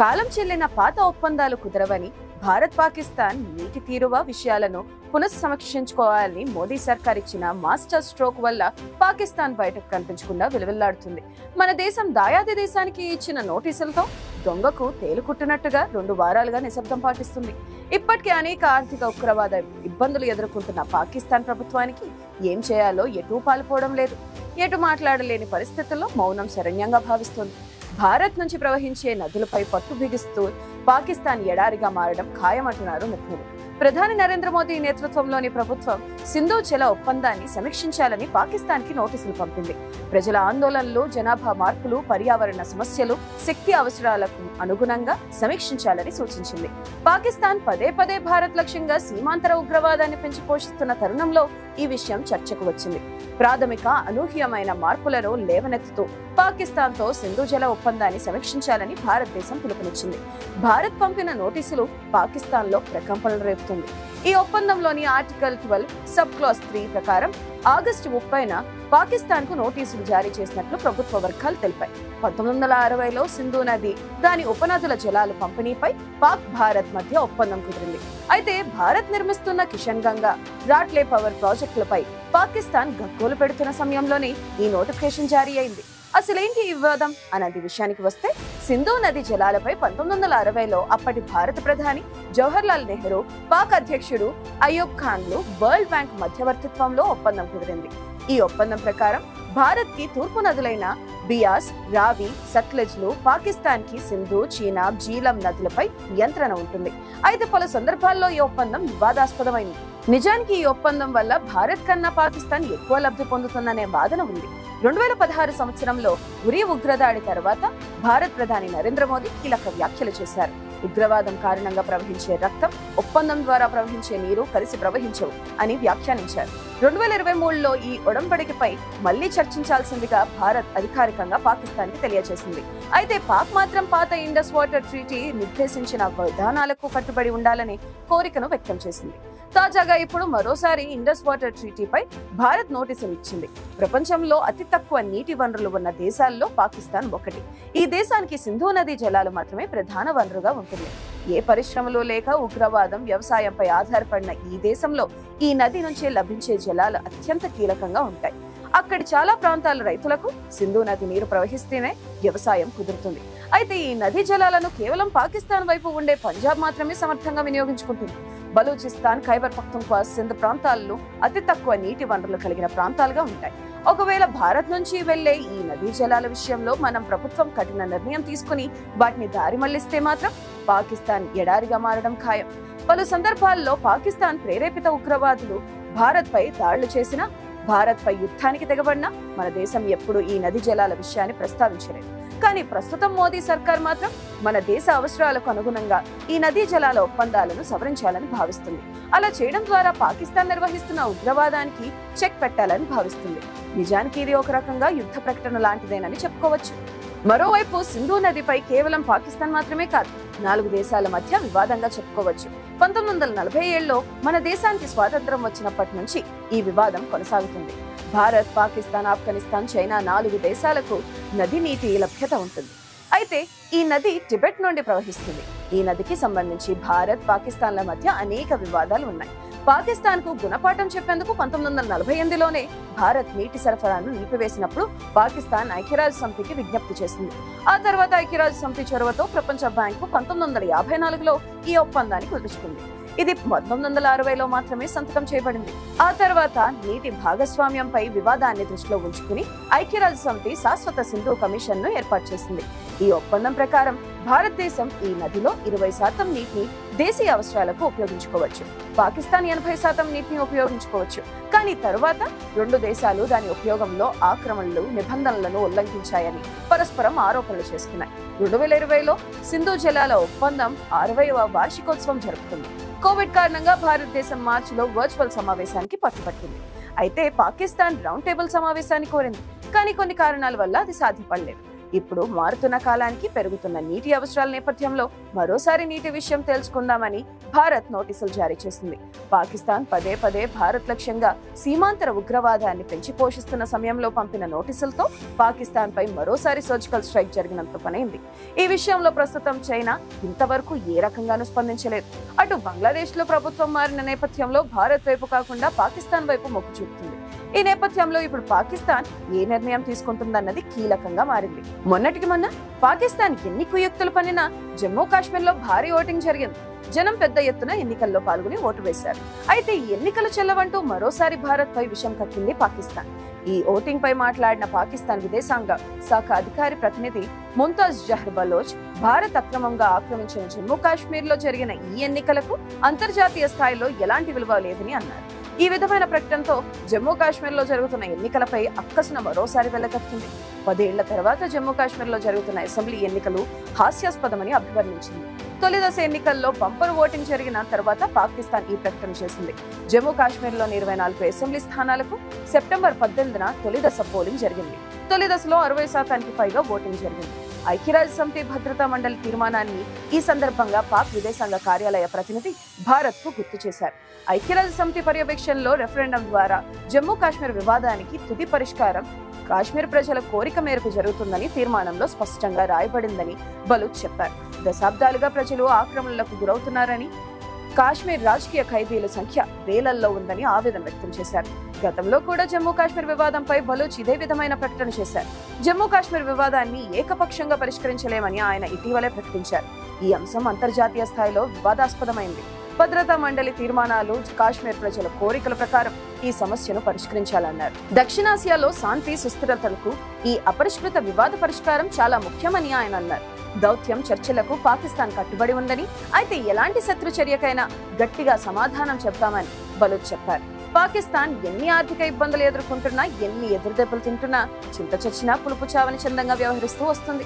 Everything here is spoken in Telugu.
కాలం చెల్లిన పాత ఒప్పందాలు కుదరవని భారత్ పాకిస్తాన్ నీటి తీరువ విషయాలను పునఃసమీక్షించుకోవాలని మోదీ సర్కార్ ఇచ్చిన మాస్టర్ స్ట్రోక్ వల్ల పాకిస్తాన్ బయటకు కనిపించకుండా విలువెల్లాడుతుంది. మన దేశం దాయాది దేశానికి ఇచ్చిన నోటీసులతో దొంగకు తేలుకుట్టినట్టుగా 2 వారాలుగా నిశ్శబ్దం పాటిస్తుంది. ఇప్పటికే అనేక ఆర్థిక ఉగ్రవాద ఇబ్బందులు ఎదుర్కొంటున్న పాకిస్తాన్ ప్రభుత్వానికి ఏం చేయాలో ఎటూ పాల్పోవడం లేదు. ఎటు మాట్లాడలేని పరిస్థితుల్లో మౌనం శరణ్యంగా భావిస్తుంది. భారత్ నుంచి ప్రవహించే నదులపై పట్టు బిగిస్తూ పాకిస్తాన్ ఎడారిగా మారడం ఖాయమంటున్నారు నిపుణులు. ప్రధాని నరేంద్ర మోదీ నేతృత్వంలోని ప్రభుత్వం సింధు జల ఒప్పందాన్ని సమీక్షించాలని పాకిస్తాన్ కి నోటీసులు పంపింది. ప్రజల ఆందోళనలు, జనాభా మార్పులు, పర్యావరణ సమస్యలు, శక్తి అవసరాలకు అనుగుణంగా సమీక్షించాలని సూచించింది. పాకిస్తాన్ పదే పదే భారత్ లక్ష్యంగా సీమాంతర ఉగ్రవాదాన్ని పెంచి పోషిస్తున్న తరుణంలో ఈ విషయం చర్చకు వచ్చింది. ప్రాథమిక అనూహ్యమైన మార్పులను లేవనెత్తుతూ పాకిస్తాన్ తో సింధు జల ఒప్పందాన్ని సమీక్షించాలని భారతదేశం పిలుపునిచ్చింది. భారత్ పంపిన నోటీసులు పాకిస్తాన్ లో ప్రకంపనలు రేపుతుంది. ఈ ఒప్పందంలోని ఆర్టికల్ 12 సబ్ క్లాస్ 3 ప్రకారం ఆగస్టు 30న పాకిస్తాన్ కు నోటీసులు జారీ చేసినట్లు ప్రభుత్వ వర్గాలు తెలిపాయి. 1960లో సింధు నది, దాని ఉపనదుల జలాలు పంపిణీపై పాక్ భారత్ మధ్య ఒప్పందం కుదిరింది. అయితే భారత్ నిర్మిస్తున్న కిషన్ గంగా, రాట్లే పవర్ ప్రాజెక్టులపై పాకిస్తాన్ గగ్గోలు పెడుతున్న సమయంలోనే ఈ నోటిఫికేషన్ జారీ అయింది. అసలేంటి ఈ వివాదం అన్నది విషయానికి వస్తే, సింధు నది జలాలపై 1960లో అప్పటి భారత ప్రధాని జవహర్ లాల్ నెహ్రూ, పాక్ అధ్యక్షుడు అయూబ్ ఖాన్లు వరల్డ్ బ్యాంక్ మధ్యవర్తిత్వంలో ఒప్పందం కుదిరింది. ఈ ఒప్పందం ప్రకారం భారత్ కి తూర్పు నదులైన బియాస్, రావి, సట్లెజ్లు, పాకిస్తాన్ కి సింధు, చీనాబ్, జీలం నదులపై నియంత్రణ ఉంటుంది. అయితే పలు సందర్భాల్లో ఈ ఒప్పందం వివాదాస్పదమైంది. నిజానికి ఈ ఒప్పందం వల్ల భారత్ కన్నా పాకిస్తాన్ ఎక్కువ లబ్ధి పొందుతుందనే వాదన ఉంది. 2016 సంవత్సరంలో ఉరి ఉగ్రదాడి తర్వాత భారత్ ప్రధాని నరేంద్ర మోదీ కీలక వ్యాఖ్యలు చేశారు. ఉగ్రవాదం కారణంగా ప్రవహించే రక్తం, ఒప్పందం ద్వారా ప్రవహించే నీరు కలిసి ప్రవహించవు అని వ్యాఖ్యానించారు. 2023లో ఈ ఒడంబడికపై మళ్లీ చర్చించాల్సిందిగా భారత్ అధికారికంగా పాకిస్తాన్ కి తెలియజేసింది. అయితే పాక్ మాత్రం పాత ఇండస్ వాటర్ ట్రీటీ నిర్దేశించిన విధానాలకు కట్టుబడి ఉండాలనే కోరికను వ్యక్తం చేసింది. తాజాగా ఇప్పుడు మరోసారి ఇండస్ వాటర్ ట్రీటీపై భారత్ నోటీసులు ఇచ్చింది. ప్రపంచంలో అతి తక్కువ నీటి వనరులు ఉన్న దేశాల్లో పాకిస్తాన్ ఒకటి. ఈ దేశానికి సింధు నది జలాలు మాత్రమే ప్రధాన వనరుగా ఉంటుంది. ఏ పరిశ్రమలు లేక ఉగ్రవాదం, వ్యవసాయంపై ఆధారపడిన ఈ దేశంలో ఈ నది నుంచే లభించే జలాలు అత్యంత కీలకంగా ఉంటాయి. అక్కడి చాలా ప్రాంతాల రైతులకు సింధు నది నీరు ప్రవహిస్తేనే వ్యవసాయం కుదురుతుంది. అయితే ఈ నదీ జలాలను కేవలం పాకిస్తాన్ వైపు ఉండే పంజాబ్ మాత్రమే సమర్థంగా వినియోగించుకుంటుంది. బలూచిస్తాన్, ఖైబర్ పఖ్తూన్ఖ్వా, సింధ్ ప్రాంతాల్లో అతి తక్కువ నీటి వనరులు కలిగిన ప్రాంతాలుగా ఉంటాయి. ఒకవేళ భారత్ నుంచి వెళ్లే ఈ నదీ జలాల విషయంలో మనం ప్రభుత్వం కఠిన నిర్ణయం తీసుకుని వాటిని దారి మళ్లిస్తే మాత్రం పాకిస్తాన్ ఎడారిగా మారడం ఖాయం. పలు సందర్భాల్లో పాకిస్తాన్ ప్రేరేపిత ఉగ్రవాదులు భారత్ పై దాడులు చేసినా, భారత్ పై యుద్ధానికి తెగబడినా మన దేశం ఎప్పుడు ఈ నది జలాల విషయాన్ని ప్రస్తావించలేదు. కానీ ప్రస్తుతం మోదీ సర్కార్ మాత్రం మన దేశ అవసరాలకు అనుగుణంగా ఈ నదీ జలాల ఒప్పందాలను సవరించాలని భావిస్తుంది. అలా చేయడం ద్వారా పాకిస్తాన్ నిర్వహిస్తున్న ఉగ్రవాదానికి చెక్ పెట్టాలని భావిస్తుంది. నిజానికి ఇది ఒక రకంగా యుద్ధ ప్రకటన లాంటిదేనని చెప్పుకోవచ్చు. మరోవైపు సింధు నదిపై కేవలం పాకిస్తాన్ మాత్రమే కాదు, 4 దేశాల మధ్య వివాదంగా చెప్పుకోవచ్చు. 1947లో మన దేశానికి స్వాతంత్రం వచ్చినప్పటి నుంచి ఈ వివాదం కొనసాగుతుంది. భారత్, పాకిస్తాన్, ఆఫ్ఘనిస్తాన్, చైనా 4 దేశాలకు నది నీటి లభ్యత ఉంటుంది. అయితే ఈ నది టిబెట్ నుండి ప్రవహిస్తుంది. ఈ నదికి సంబంధించి భారత్, పాకిస్తాన్ల మధ్య అనేక వివాదాలు ఉన్నాయి. పాకిస్తాన్ కు గుణపాఠం చెప్పేందుకు 1948లోనే భారత్ నీటి సరఫరాను నిలిపివేసినప్పుడు పాకిస్తాన్ ఐక్యరాజ్య సమితికి విజ్ఞప్తి చేసింది. ఆ తర్వాత ఐక్యరాజ్య సమితి చొరవతో ప్రపంచ బ్యాంకు 1954లో ఈ ఒప్పందాన్ని కుదుర్చుకుంది. ఇది 1960లో మాత్రమే సంతకం చేయబడింది. ఆ తర్వాత నీటి భాగస్వామ్యంపై వివాదాన్ని దృష్టిలో ఉంచుకుని ఐక్యరాజ్య సమితి శాశ్వత సింధు కమిషన్ ను ఏర్పాటు చేసింది. ఈ ఒప్పందం ప్రకారం భారతదేశం ఈ నదిలో 20% నీటిని దేశీయ అవసరాలకు ఉపయోగించుకోవచ్చు. పాకిస్తాన్ 80% నీటిని ఉపయోగించుకోవచ్చు. కానీ తరువాత 2 దేశాలు దాని ఉపయోగంలో ఆక్రమణలు, నిబంధనలను ఉల్లంఘించాయని పరస్పరం ఆరోపణలు చేసుకున్నాయి. 2020లో సింధు జలాల ఒప్పందం 60వ వార్షికోత్సవం జరుపుకుంది. కోవిడ్ కారణంగా భారతదేశం మార్చిలో వర్చువల్ సమావేశానికి పట్టుపట్టింది. అయితే పాకిస్తాన్ రౌండ్ టేబుల్ సమావేశాన్ని కోరింది. కానీ కొన్ని కారణాల వల్ల అది సాధ్యపడలేదు. ఇప్పుడు మారుతున్న కాలానికి పెరుగుతున్న నీటి అవసరాల నేపథ్యంలో మరోసారి నీటి విషయం తెలుసుకుందామని భారత్ నోటీసులు జారీ చేసింది. పాకిస్తాన్ పదే పదే భారత్ లక్ష్యంగా సీమాంతర ఉగ్రవాదాన్ని పెంచి పోషిస్తున్న సమయంలో పంపిన నోటీసులతో పాకిస్తాన్ పై మరోసారి సర్జికల్ స్ట్రైక్ జరిగినంత పనైంది. ఈ విషయంలో ప్రస్తుతం చైనా ఇంతవరకు ఏ రకంగానూ స్పందించలేదు. అటు బంగ్లాదేశ్ లో ప్రభుత్వం మారిన నేపథ్యంలో భారత్ వైపు కాకుండా పాకిస్తాన్ వైపు మొగ్గు చూపుతుంది. ఈ నేపథ్యంలో ఇప్పుడు పాకిస్తాన్ ఏ నిర్ణయం తీసుకుంటుందన్నది కీలకంగా మారింది. మొన్నటికి మొన్న పాకిస్తాన్ ఎన్ని కుయుక్తులు పన్నినా జమ్మూ కాశ్మీర్ లో భారీ ఓటింగ్ జరిగింది. జనం పెద్ద ఎత్తున ఎన్నికల్లో పాల్గొని ఓటు వేశారు. అయితే ఎన్నికలు చెల్లవంటూ మరోసారి భారత్ పై విషం కక్కింది పాకిస్తాన్. ఈ ఓటింగ్ పై మాట్లాడిన పాకిస్తాన్ విదేశాంగ శాఖ అధికారి ప్రతినిధి ముంతాజ్ జహర్ బలోచ్ భారత్ అక్రమంగా ఆక్రమించిన జమ్మూ కాశ్మీర్ లో జరిగిన ఈ ఎన్నికలకు అంతర్జాతీయ స్థాయిలో ఎలాంటి విలువ లేదని అన్నారు. ఈ విధమైన ప్రకటనతో జమ్మూ కాశ్మీర్ లో జరుగుతున్న ఎన్నికలపై అక్కసున మరోసారి వెళ్లగక్కింది. 10 ఏళ్ల తర్వాత జమ్మూ కాశ్మీర్ లో జరుగుతున్న అసెంబ్లీ ఎన్నికలు హాస్యాస్పదమని అభివర్ణించింది. తొలి దశ ఎన్నికల్లో బంపర్ ఓటింగ్ జరిగిన తర్వాత పాకిస్తాన్ ఈ ప్రకటన చేసింది. జమ్మూ కాశ్మీర్ లోని 24 అసెంబ్లీ స్థానాలకు సెప్టెంబర్ 18న తొలి దశ పోలింగ్ జరిగింది. తొలి దశలో 60% పైగా ఓటింగ్ జరిగింది. ఐక్యరాజ్య సమితి భద్రతా మండలి తీర్మానాన్ని ఈ సందర్భంగా పాక్ విదేశాంగ కార్యాలయ ప్రతినిధి భారత్ కు గుర్తు చేశారు. ఐక్యరాజ్య సమితి పర్యవేక్షణలో రెఫరెండం ద్వారా జమ్మూ కాశ్మీర్ వివాదానికి తుది పరిష్కారం కాశ్మీర్ ప్రజల కోరిక మేరకు జరుగుతుందని తీర్మానంలో స్పష్టంగా రాయబడిందని బలూచ్ చెప్పారు. దశాబ్దాలుగా ప్రజలు ఆక్రమణలకు గురవుతున్నారని, కాశ్మీర్ రాజకీయ ఖైదీల సంఖ్య వేలల్లో ఉందని ఆవేదన వ్యక్తం చేశారు. గతంలో కూడా జమ్మూ కాశ్మీర్ వివాదంపై బలూచ్ ఇదే విధమైన ప్రకటన చేశారు. జమ్మూ కాశ్మీర్ వివాదాన్ని ఏకపక్షంగా పరిష్కరించలేమని ఆయన ఇటీవలే ప్రకటించారు. ఈ అంశం అంతర్జాతీయ స్థాయిలో వివాదాస్పదమైంది. భద్రతా మండలి తీర్మానాలు కాశ్మీర్ ప్రజల కోరికల ప్రకారం ఈ సమస్యను పరిష్కరించాలన్నారు. దక్షిణాసియాలో శాంతి సుస్థిరతలకు ఈ అపరిష్కృత వివాద పరిష్కారం చాలా ముఖ్యమని ఆయన అన్నారు. దౌత్యం చర్చలకు పాకిస్తాన్ కట్టుబడి ఉందని, అయితే ఎలాంటి శత్రు చర్యకైనా గట్టిగా సమాధానం చెప్తామని బలూచ్ చెప్పారు. పాకిస్తాన్ ఎన్ని ఆర్థిక ఇబ్బందులు ఎదుర్కొంటున్నా, ఎన్ని ఎదురుదెబ్బలు తింటున్నా చింత చచ్చినా పులుపు చావని చందంగా వ్యవహరిస్తూ వస్తుంది.